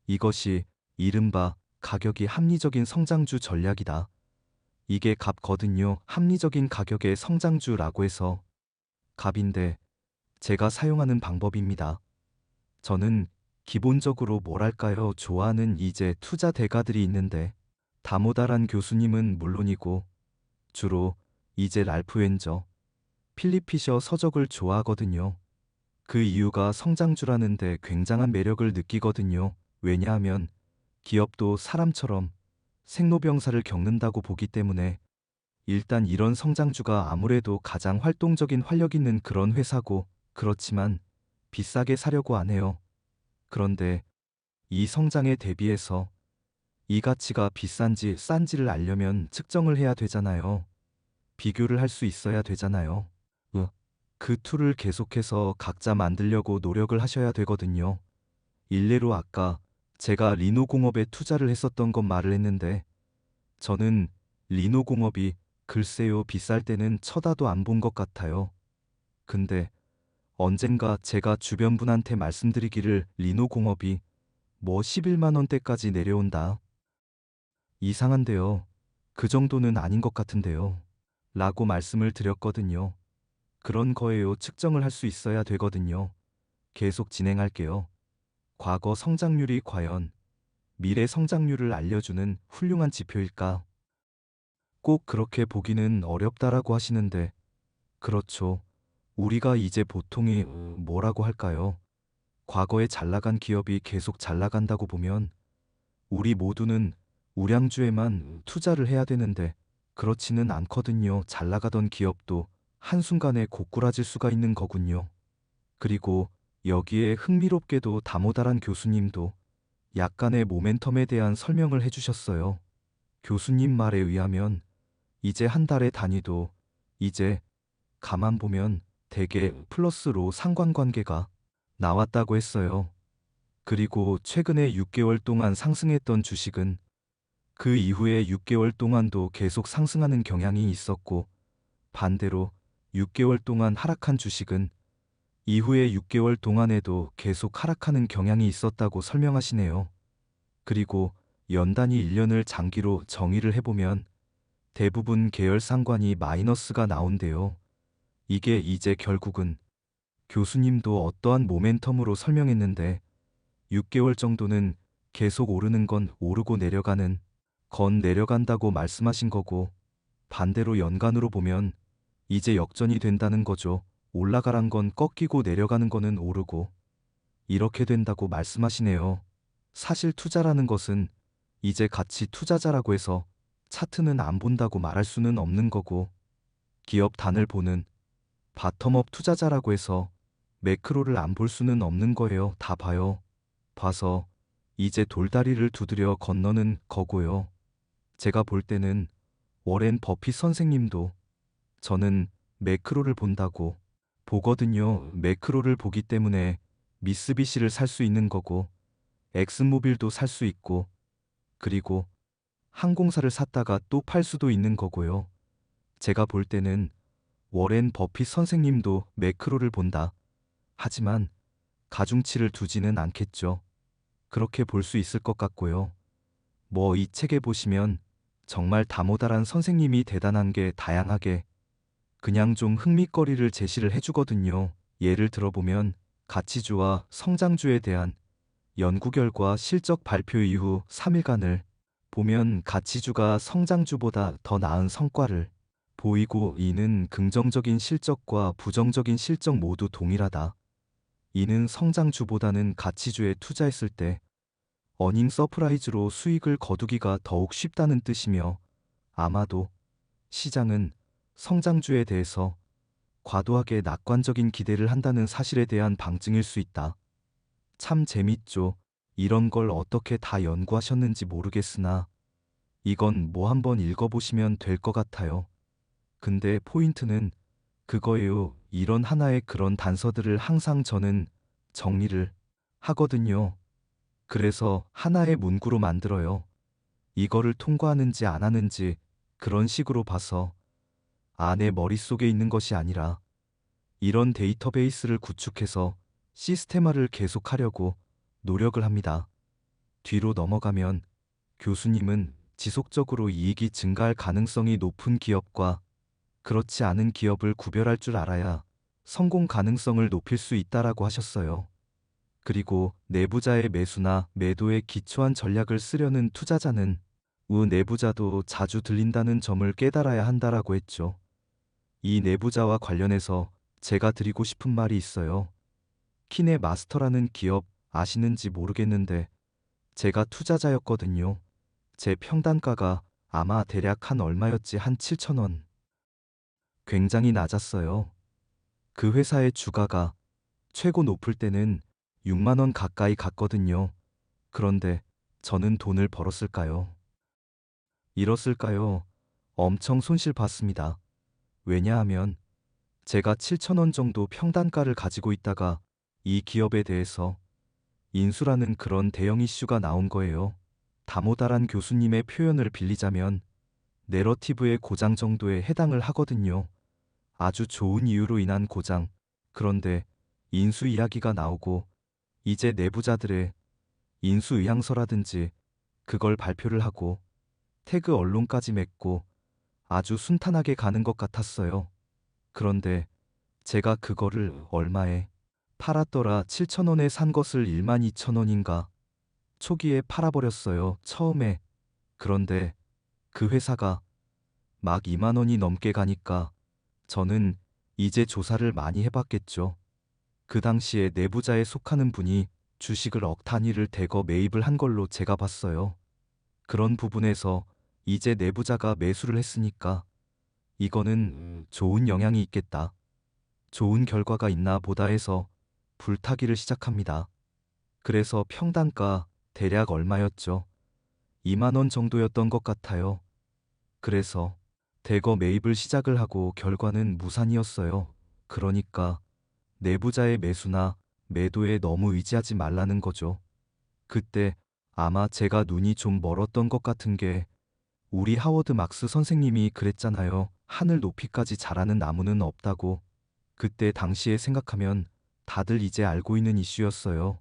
이것이 이른바 가격이 합리적인 성장주 전략이다. 이게 값거든요. 합리적인 가격의 성장주라고 해서 값인데 제가 사용하는 방법입니다. 저는 기본적으로 뭐랄까요? 좋아하는 이제 투자 대가들이 있는데 다모다란 교수님은 물론이고 주로 이제 랄프 웬저, 필립 피셔 서적을 좋아하거든요. 그 이유가 성장주라는데 굉장한 매력을 느끼거든요. 왜냐하면 기업도 사람처럼 생로병사를 겪는다고 보기 때문에 일단 이런 성장주가 아무래도 가장 활동적인 활력 있는 그런 회사고 그렇지만 비싸게 사려고 안 해요. 그런데 이 성장에 대비해서 이 가치가 비싼지 싼지를 알려면 측정을 해야 되잖아요. 비교를 할 수 있어야 되잖아요. 그 툴을 계속해서 각자 만들려고 노력을 하셔야 되거든요. 일례로 아까 제가 리노공업에 투자를 했었던 것 말을 했는데 저는 리노공업이 글쎄요 비쌀 때는 쳐다도 안 본 것 같아요. 근데 언젠가 제가 주변 분한테 말씀드리기를 리노공업이 뭐 11만 원대까지 내려온다. 이상한데요. 그 정도는 아닌 것 같은데요. 라고 말씀을 드렸거든요. 그런 거예요. 측정을 할 수 있어야 되거든요. 계속 진행할게요. 과거 성장률이 과연 미래 성장률을 알려주는 훌륭한 지표일까? 꼭 그렇게 보기는 어렵다라고 하시는데, 그렇죠. 우리가 이제 보통이 뭐라고 할까요? 과거에 잘 나간 기업이 계속 잘 나간다고 보면 우리 모두는 우량주에만 투자를 해야 되는데 그렇지는 않거든요. 잘 나가던 기업도 한순간에 고꾸라질 수가 있는 거군요. 그리고 여기에 흥미롭게도 다모다란 교수님도 약간의 모멘텀에 대한 설명을 해주셨어요. 교수님 말에 의하면 이제 한 달의 단위도 이제 가만 보면 대개 플러스로 상관관계가 나왔다고 했어요. 그리고 최근에 6개월 동안 상승했던 주식은 그 이후에 6개월 동안도 계속 상승하는 경향이 있었고, 반대로 6개월 동안 하락한 주식은 이후에 6개월 동안에도 계속 하락하는 경향이 있었다고 설명하시네요. 그리고 연단위 1년을 장기로 정의를 해보면 대부분 계열상관이 마이너스가 나온대요. 이게 이제 결국은 교수님도 어떠한 모멘텀으로 설명했는데 6개월 정도는 계속 오르는 건 오르고 내려가는 건 내려간다고 말씀하신 거고, 반대로 연간으로 보면 이제 역전이 된다는 거죠. 올라가란 건 꺾이고 내려가는 거는 오르고 이렇게 된다고 말씀하시네요. 사실 투자라는 것은 이제 같이 투자자라고 해서 차트는 안 본다고 말할 수는 없는 거고, 기업 단을 보는 바텀업 투자자라고 해서 매크로를 안 볼 수는 없는 거예요. 다 봐요. 봐서 이제 돌다리를 두드려 건너는 거고요. 제가 볼 때는 워렌 버핏 선생님도 저는 매크로를 본다고 보거든요. 매크로를 보기 때문에 미쓰비시를 살 수 있는 거고, 엑슨모빌도 살 수 있고, 그리고 항공사를 샀다가 또 팔 수도 있는 거고요. 제가 볼 때는 워렌 버핏 선생님도 매크로를 본다. 하지만 가중치를 두지는 않겠죠. 그렇게 볼 수 있을 것 같고요. 뭐 이 책에 보시면 정말 다모다란 선생님이 대단한 게 다양하게 그냥 좀 흥미거리를 제시를 해주거든요. 예를 들어보면 가치주와 성장주에 대한 연구 결과 실적 발표 이후 3일간을 보면 가치주가 성장주보다 더 나은 성과를 보이고, 이는 긍정적인 실적과 부정적인 실적 모두 동일하다. 이는 성장주보다는 가치주에 투자했을 때 어닝 서프라이즈로 수익을 거두기가 더욱 쉽다는 뜻이며, 아마도 시장은 성장주에 대해서 과도하게 낙관적인 기대를 한다는 사실에 대한 방증일 수 있다. 참 재밌죠. 이런 걸 어떻게 다 연구하셨는지 모르겠으나 이건 뭐 한번 읽어보시면 될 것 같아요. 근데 포인트는 그거예요. 이런 하나의 그런 단서들을 항상 저는 정리를 하거든요. 그래서 하나의 문구로 만들어요. 이거를 통과하는지 안 하는지 그런 식으로 봐서 내 머릿속에 있는 것이 아니라 이런 데이터베이스를 구축해서 시스테마를 계속하려고 노력을 합니다. 뒤로 넘어가면 교수님은 지속적으로 이익이 증가할 가능성이 높은 기업과 그렇지 않은 기업을 구별할 줄 알아야 성공 가능성을 높일 수 있다라고 하셨어요. 그리고 내부자의 매수나 매도에 기초한 전략을 쓰려는 투자자는 내부자도 자주 들린다는 점을 깨달아야 한다라고 했죠. 이 내부자와 관련해서 제가 드리고 싶은 말이 있어요. 키네 마스터라는 기업 아시는지 모르겠는데 제가 투자자였거든요. 제 평단가가 아마 대략 한 얼마였지? 한 7,000원. 굉장히 낮았어요. 그 회사의 주가가 최고 높을 때는 6만 원 가까이 갔거든요. 그런데 저는 돈을 벌었을까요? 잃었을까요? 엄청 손실 봤습니다. 왜냐하면 제가 7,000원 정도 평단가를 가지고 있다가 이 기업에 대해서 인수라는 그런 대형 이슈가 나온 거예요. 다모다란 교수님의 표현을 빌리자면 내러티브의 고장 정도에 해당을 하거든요. 아주 좋은 이유로 인한 고장. 그런데 인수 이야기가 나오고 이제 내부자들의 인수 의향서라든지 그걸 발표를 하고 태그 언론까지 맺고 아주 순탄하게 가는 것 같았어요. 그런데 제가 그거를 얼마에 팔았더라. 7,000원에 산 것을 12,000원인가 초기에 팔아버렸어요. 처음에. 그런데 그 회사가 막 2만 원이 넘게 가니까 저는 이제 조사를 많이 해봤겠죠. 그 당시에 내부자에 속하는 분이 주식을 억 단위를 대거 매입을 한 걸로 제가 봤어요. 그런 부분에서 이제 내부자가 매수를 했으니까 이거는 좋은 영향이 있겠다. 좋은 결과가 있나 보다 해서 불타기를 시작합니다. 그래서 평단가 대략 얼마였죠? 2만 원 정도였던 것 같아요. 그래서 대거 매입을 시작을 하고 결과는 무산이었어요. 그러니까 내부자의 매수나 매도에 너무 의지하지 말라는 거죠. 그때 아마 제가 눈이 좀 멀었던 것 같은 게 우리 하워드 막스 선생님이 그랬잖아요. 하늘 높이까지 자라는 나무는 없다고. 그때 당시에 생각하면 다들 이제 알고 있는 이슈였어요.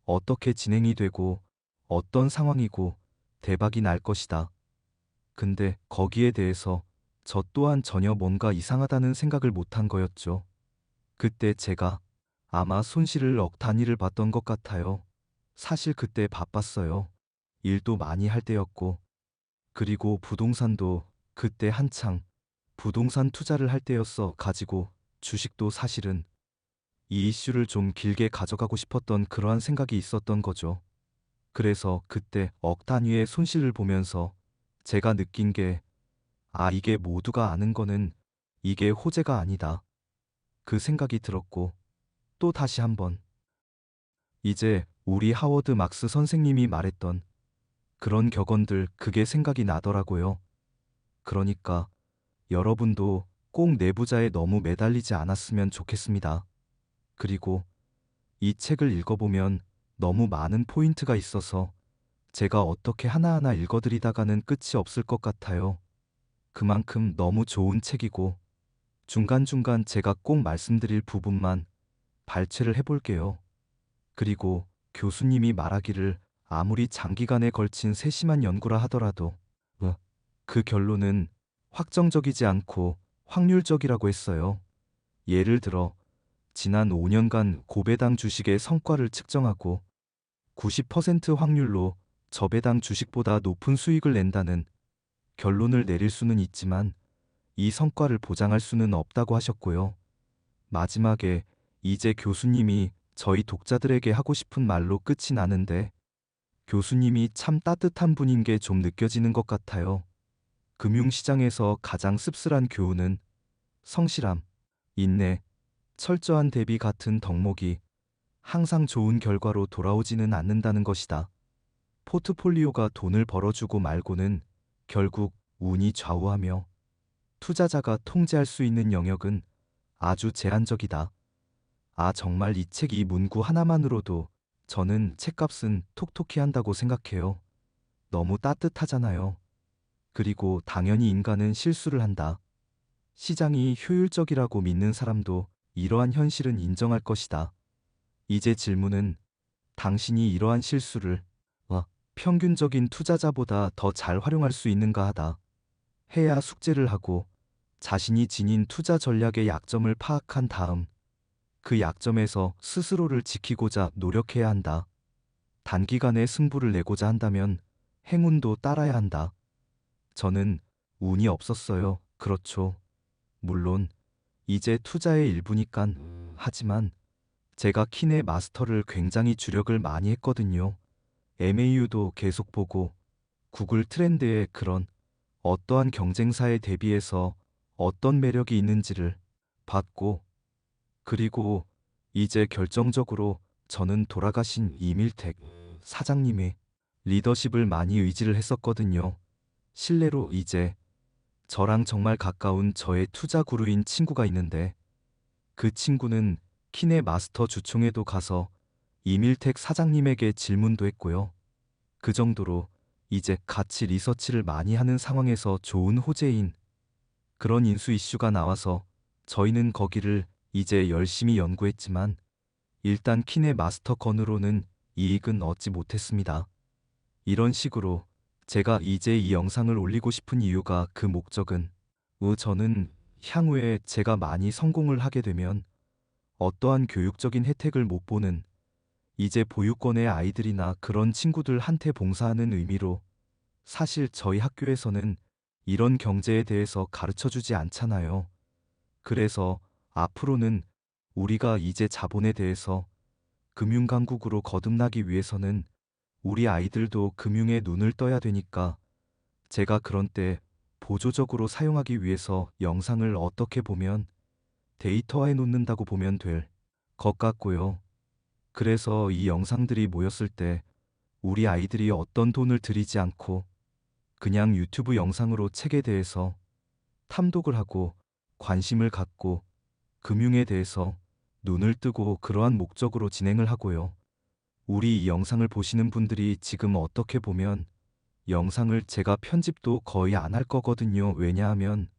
어떻게 진행이 되고 어떤 상황이고 대박이 날 것이다. 근데 거기에 대해서 저 또한 전혀 뭔가 이상하다는 생각을 못한 거였죠. 그때 제가 아마 손실을 억 단위를 봤던 것 같아요. 사실 그때 바빴어요. 일도 많이 할 때였고, 그리고 부동산도 그때 한창 부동산 투자를 할 때였어 가지고 주식도 사실은 이 이슈를 좀 길게 가져가고 싶었던 그러한 생각이 있었던 거죠. 그래서 그때 억 단위의 손실을 보면서 제가 느낀 게, 아, 이게 모두가 아는 거는 이게 호재가 아니다. 그 생각이 들었고, 또 다시 한번 이제 우리 하워드 막스 선생님이 말했던 그런 격언들, 그게 생각이 나더라고요. 그러니까 여러분도 꼭 내부자에 너무 매달리지 않았으면 좋겠습니다. 그리고 이 책을 읽어보면 너무 많은 포인트가 있어서 제가 어떻게 하나하나 읽어드리다가는 끝이 없을 것 같아요. 그만큼 너무 좋은 책이고, 중간중간 제가 꼭 말씀드릴 부분만 발췌를 해볼게요. 그리고 교수님이 말하기를 아무리 장기간에 걸친 세심한 연구라 하더라도 그 결론은 확정적이지 않고 확률적이라고 했어요. 예를 들어 지난 5년간 고배당 주식의 성과를 측정하고 90% 확률로 저배당 주식보다 높은 수익을 낸다는 결론을 내릴 수는 있지만 이 성과를 보장할 수는 없다고 하셨고요. 마지막에 이제 교수님이 저희 독자들에게 하고 싶은 말로 끝이 나는데, 교수님이 참 따뜻한 분인 게 좀 느껴지는 것 같아요. 금융시장에서 가장 씁쓸한 교훈은 성실함, 인내, 철저한 대비 같은 덕목이 항상 좋은 결과로 돌아오지는 않는다는 것이다. 포트폴리오가 돈을 벌어주고 말고는 결국 운이 좌우하며 투자자가 통제할 수 있는 영역은 아주 제한적이다. 아, 정말 이 책, 이 문구 하나만으로도 저는 책값은 톡톡히 한다고 생각해요. 너무 따뜻하잖아요. 그리고 당연히 인간은 실수를 한다. 시장이 효율적이라고 믿는 사람도 이러한 현실은 인정할 것이다. 이제 질문은 당신이 이러한 실수를 평균적인 투자자보다 더 잘 활용할 수 있는가 하다. 해야 숙제를 하고 자신이 지닌 투자 전략의 약점을 파악한 다음 그 약점에서 스스로를 지키고자 노력해야 한다. 단기간에 승부를 내고자 한다면 행운도 따라야 한다. 저는 운이 없었어요. 그렇죠. 물론 이제 투자의 일부니깐. 하지만 제가 키네 마스터를 굉장히 주력을 많이 했거든요. MAU도 계속 보고 구글 트렌드의 그런 어떠한 경쟁사에 대비해서 어떤 매력이 있는지를 봤고, 그리고 이제 결정적으로 저는 돌아가신 이밀택 사장님의 리더십을 많이 의지를 했었거든요. 실례로 이제 저랑 정말 가까운 저의 투자 구루인 친구가 있는데, 그 친구는 키네 마스터 주총에도 가서 이밀택 사장님에게 질문도 했고요. 그 정도로 이제 같이 리서치를 많이 하는 상황에서 좋은 호재인 그런 인수 이슈가 나와서 저희는 거기를 이제 열심히 연구했지만 일단 키네 마스터 건으로는 이익은 얻지 못했습니다. 이런 식으로 제가 이제 이 영상을 올리고 싶은 이유가 그 목적은 저는 향후에 제가 많이 성공을 하게 되면 어떠한 교육적인 혜택을 못 보는 이제 보육권의 아이들이나 그런 친구들한테 봉사하는 의미로 사실 저희 학교에서는 이런 경제에 대해서 가르쳐 주지 않잖아요. 그래서 앞으로는 우리가 이제 자본에 대해서 금융강국으로 거듭나기 위해서는 우리 아이들도 금융에 눈을 떠야 되니까 제가 그런 때 보조적으로 사용하기 위해서 영상을 어떻게 보면 데이터화해 놓는다고 보면 될 것 같고요. 그래서 이 영상들이 모였을 때 우리 아이들이 어떤 돈을 들이지 않고 그냥 유튜브 영상으로 책에 대해서 탐독을 하고 관심을 갖고 금융에 대해서 눈을 뜨고 그러한 목적으로 진행을 하고요. 우리 이 영상을 보시는 분들이 지금 어떻게 보면 영상을 제가 편집도 거의 안 할 거거든요. 왜냐하면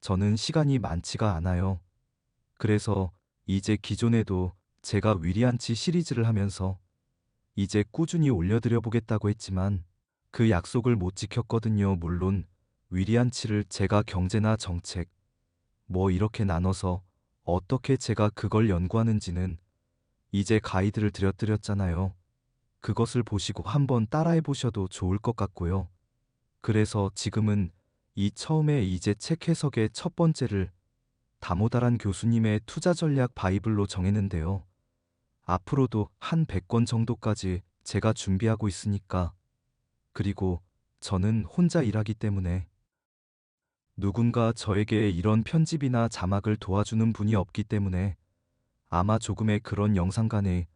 저는 시간이 많지가 않아요. 그래서 이제 기존에도 제가 위리안치 시리즈를 하면서 이제 꾸준히 올려드려 보겠다고 했지만 그 약속을 못 지켰거든요. 물론 위리안치를 제가 경제나 정책 뭐 이렇게 나눠서 어떻게 제가 그걸 연구하는지는 이제 가이드를 드렸잖아요. 그것을 보시고 한번 따라해 보셔도 좋을 것 같고요. 그래서 지금은 이 처음에 이제 책 해석의 첫 번째를 다모다란 교수님의 투자 전략 바이블로 정했는데요. 앞으로도 한 100권 정도까지 제가 준비하고 있으니까 그리고 저는 혼자 일하기 때문에 누군가 저에게 이런 편집이나 자막을 도와주는 분이 없기 때문에 아마 조금의 그런 영상 간의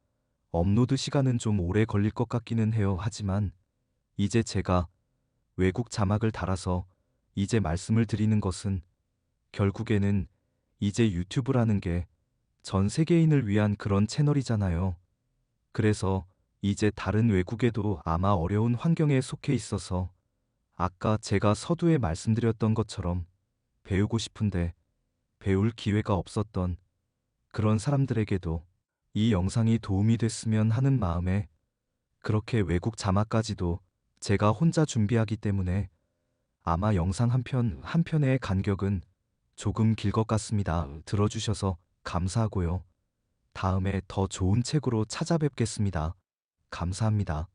업로드 시간은 좀 오래 걸릴 것 같기는 해요. 하지만 이제 제가 외국 자막을 달아서 이제 말씀을 드리는 것은 결국에는 이제 유튜브라는 게 전 세계인을 위한 그런 채널이잖아요. 그래서 이제 다른 외국에도 아마 어려운 환경에 속해 있어서 아까 제가 서두에 말씀드렸던 것처럼 배우고 싶은데 배울 기회가 없었던 그런 사람들에게도 이 영상이 도움이 됐으면 하는 마음에 그렇게 외국 자막까지도 제가 혼자 준비하기 때문에 아마 영상 한 편의 간격은 조금 길 것 같습니다. 들어주셔서 감사하고요. 다음에 더 좋은 책으로 찾아뵙겠습니다. 감사합니다.